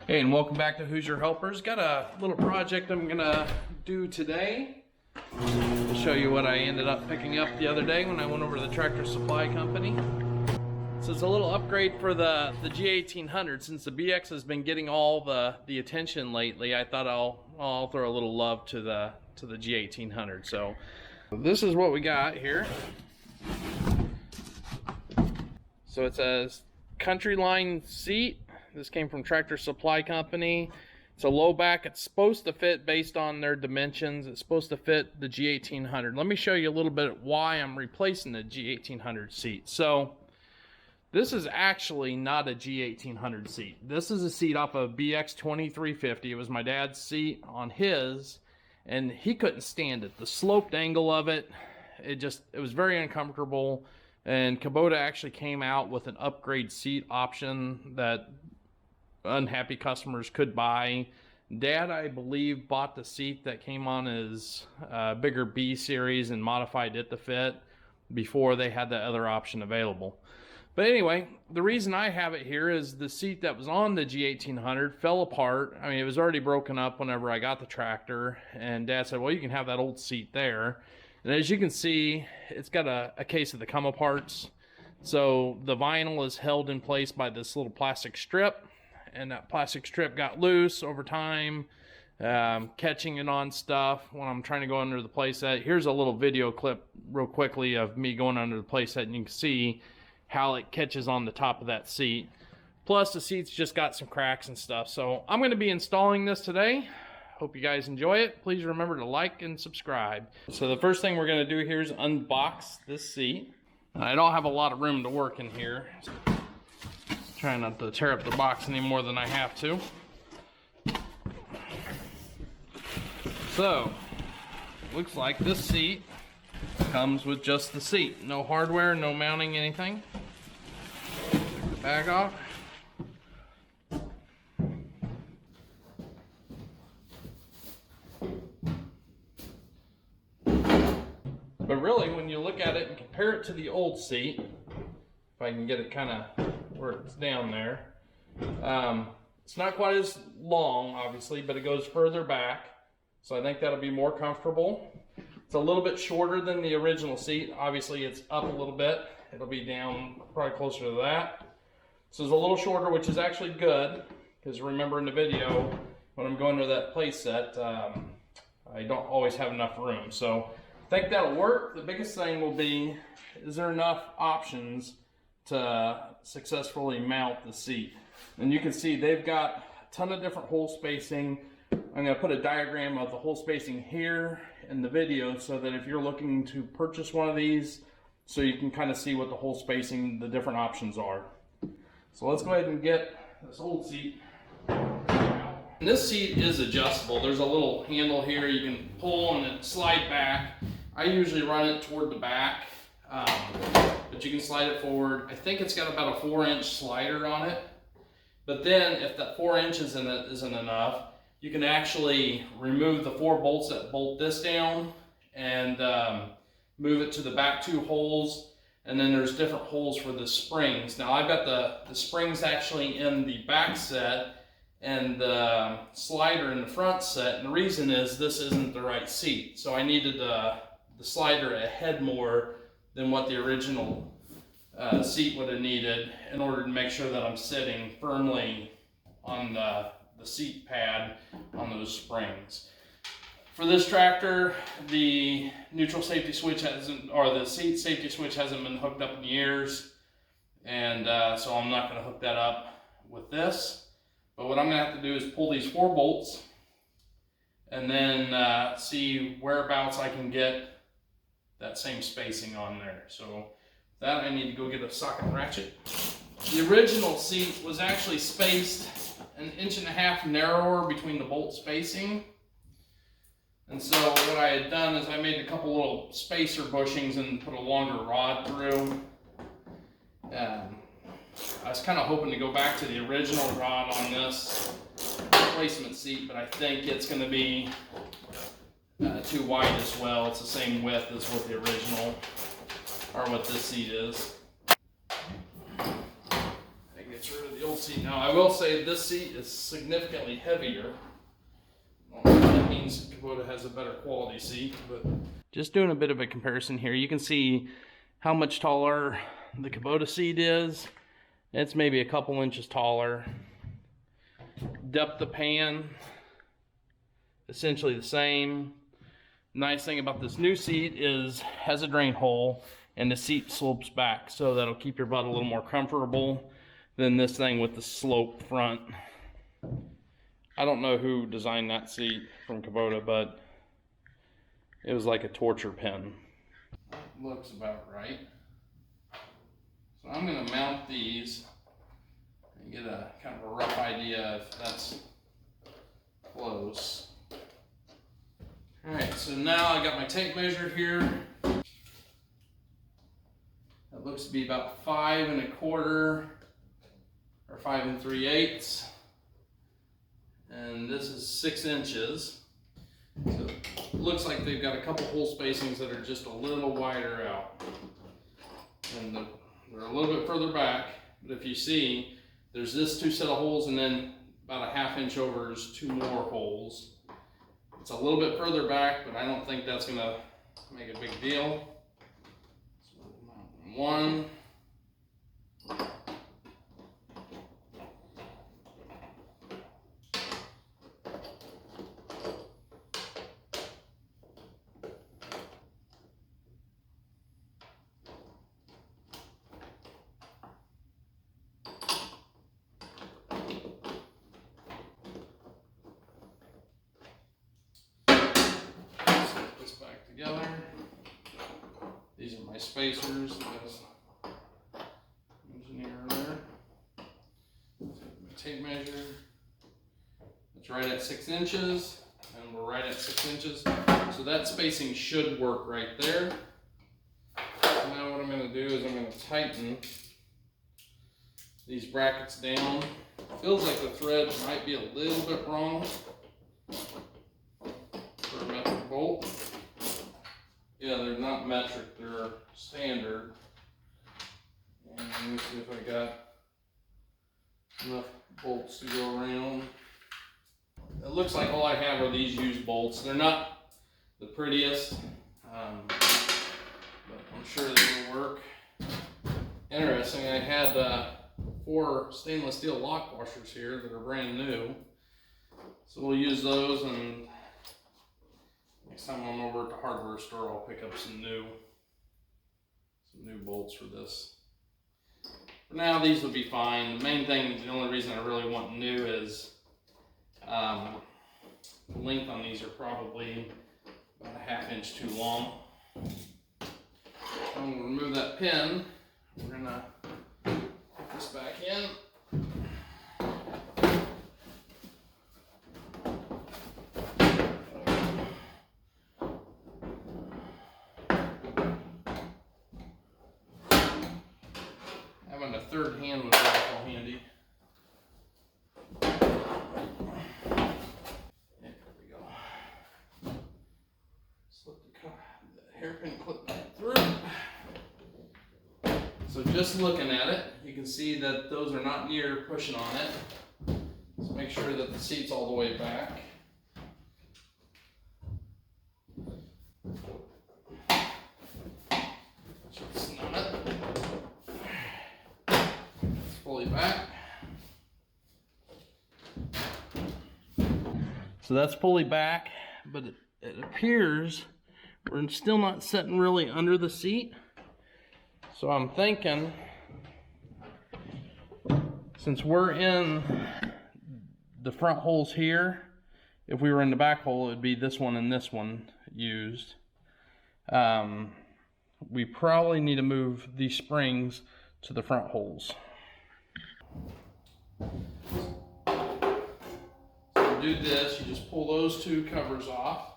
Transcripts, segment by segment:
Hey, and welcome back to Who's Your Helpers. Got a little project I'm gonna do today. I'll show you what I ended up picking up the other day when I went over to the Tractor Supply Company. So it's a little upgrade for the G1800. Since the BX has been getting all the attention lately, I thought I'll throw a little love to the G1800. So this is what we got here. So it says Countryline seat. This came from Tractor Supply Company. It's a low back. It's supposed to fit based on their dimensions. It's supposed to fit the G1800. Let me show you a little bit why I'm replacing the G1800 seat. So this is actually not a G1800 seat. This is a seat off of BX2350. It was my dad's seat on his, and he couldn't stand it. The sloped angle of it, it was very uncomfortable. And Kubota actually came out with an upgrade seat option that unhappy customers could buy. Dad, I believe, bought the seat that came on his bigger B series and modified it to fit before they had that other option available. But anyway, the reason I have it here is the seat that was on the G1800 fell apart. I mean, it was already broken up whenever I got the tractor, and Dad said, well, you can have that old seat there. And as you can see, it's got a case of the come aparts. So the vinyl is held in place by this little plastic strip, and that plastic strip got loose over time, catching it on stuff when I'm trying to go under the playset. Here's a little video clip real quickly of me going under the playset, and you can see how it catches on the top of that seat. Plus the seat's just got some cracks and stuff. So I'm going to be installing this today. Hope you guys enjoy it. Please remember to like and subscribe. So the first thing we're going to do here is unbox this seat. I don't have a lot of room to work in here. Trying not to tear up the box any more than I have to. So, looks like this seat comes with just the seat. No hardware, no mounting, anything. Take the bag off. But really, when you look at it and compare it to the old seat, if I can get it kind of where it's down there, it's not quite as long, obviously, but it goes further back. So I think that'll be more comfortable. It's a little bit shorter than the original seat. Obviously, it's up a little bit. It'll be down probably closer to that. So it's a little shorter, which is actually good, because remember in the video, when I'm going to that play set, I don't always have enough room. So I think that'll work. The biggest thing will be, is there enough options to successfully mount the seat? And you can see they've got a ton of different hole spacing. I'm going to put a diagram of the hole spacing here in the video so that if you're looking to purchase one of these, so you can kind of see what the hole spacing, the different options are. So let's go ahead and get this old seat out. And this seat is adjustable. There's a little handle here you can pull and then slide back. I usually run it toward the back, but you can slide it forward. I think it's got about a 4-inch slider on it. But then if that 4 inches in it isn't enough, you can actually remove the 4 bolts that bolt this down and move it to the back 2 holes. And then there's different holes for the springs. Now I've got the springs actually in the back set and the slider in the front set. And the reason is this isn't the right seat. So I needed the slider ahead more than what the original seat would have needed in order to make sure that I'm sitting firmly on the seat pad on those springs. For this tractor, the neutral safety switch hasn't, or the seat safety switch hasn't been hooked up in years, and so I'm not going to hook that up with this. But what I'm going to have to do is pull these 4 bolts and then see whereabouts I can get that same spacing on there. So that I need to go get a socket and ratchet. The original seat was actually spaced 1.5 inches narrower between the bolt spacing. And so what I had done is I made a couple little spacer bushings and put a longer rod through. I was kind of hoping to go back to the original rod on this replacement seat, but I think it's going to be too wide as well. It's the same width as what the original, or what this seat is. That gets rid of the old seat. Now I will say this seat is significantly heavier. I don't know if that means Kubota has a better quality seat, but just doing a bit of a comparison here, you can see how much taller the Kubota seat is. It's maybe a couple inches taller. Depth of pan, essentially the same. Nice thing about this new seat is has a drain hole and the seat slopes back, so that'll keep your butt a little more comfortable than this thing with the sloped front. I don't know who designed that seat from Kubota, but it was like a torture pen. Looks about right. So I'm going to mount these and get a kind of a rough idea if that's close. Alright, so now I got my tape measure here. That looks to be about 5 1/4 or 5 3/8. And this is 6 inches. So it looks like they've got a couple hole spacings that are just a little wider out. And they're a little bit further back, but if you see, there's this 2 set of holes, and then about a 1/2 inch over is 2 more holes. It's a little bit further back, but I don't think that's gonna make a big deal. So one. Together. These are my spacers. There's engineer there. My tape measure. It's right at 6 inches, and we're right at 6 inches. So that spacing should work right there. Now what I'm going to do is I'm going to tighten these brackets down. Feels like the thread might be a little bit wrong for a metric bolt. Yeah, they're not metric, they're standard. And let me see if I got enough bolts to go around. It looks like all I have are these used bolts. They're not the prettiest, but I'm sure they will work. Interesting, I had 4 stainless steel lock washers here that are brand new. So we'll use those, and next time I'm over at the hardware store, I'll pick up some new bolts for this. For now, these would be fine. The main thing, the only reason I really want new is the length on these are probably about a 1/2 inch too long. I'm going to remove that pin. We're going to put this back in. Having a third hand would be awful handy. There we go. Slip the hairpin clip back through. So just looking at it, you can see that those are not near pushing on it. So make sure that the seat's all the way back. It's not. It's fully back. So that's fully back, but it appears we're still not sitting really under the seat. So I'm thinking, since we're in the front holes here, if we were in the back hole, it would be this one and this one used. We probably need to move these springs to the front holes. So to do this, you just pull those 2 covers off.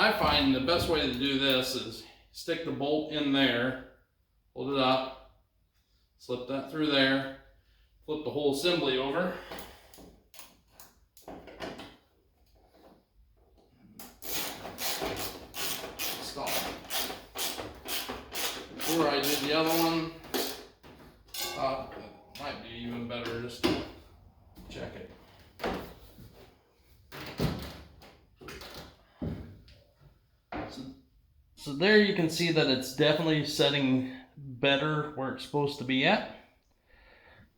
I find the best way to do this is stick the bolt in there, hold it up, slip that through there, flip the whole assembly over. Install. Before I did the other one, thought it might be even better just to check it. So there you can see that it's definitely setting better where it's supposed to be at.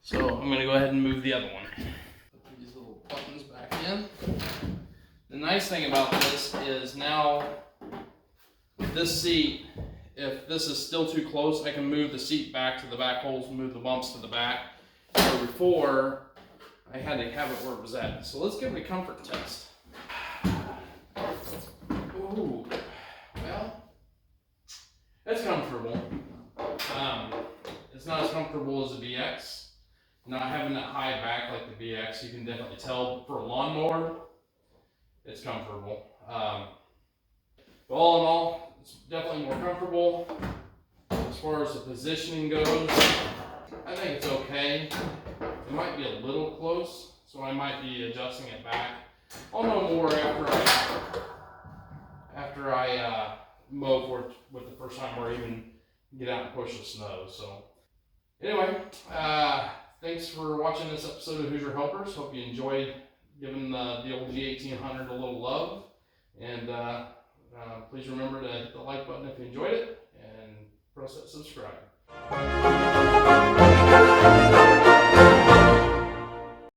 So I'm going to go ahead and move the other one. Put these little buttons back in. The nice thing about this is now this seat, if this is still too close, I can move the seat back to the back holes and move the bumps to the back. So before, I had to have it where it was at. So let's give it a comfort test. Ooh, well, it's comfortable. It's not as comfortable as the BX. Not having that high back like the BX, you can definitely tell for a lawnmower, it's comfortable. But all in all, it's definitely more comfortable. As far as the positioning goes, I think it's okay. It might be a little close, so I might be adjusting it back. I'll know more after I mow for it with the first time or even get out and push the snow. So anyway, thanks for watching this episode of Who's Your Helpers. Hope you enjoyed giving the old G1800 a little love. And please remember to hit the like button if you enjoyed it and press that subscribe.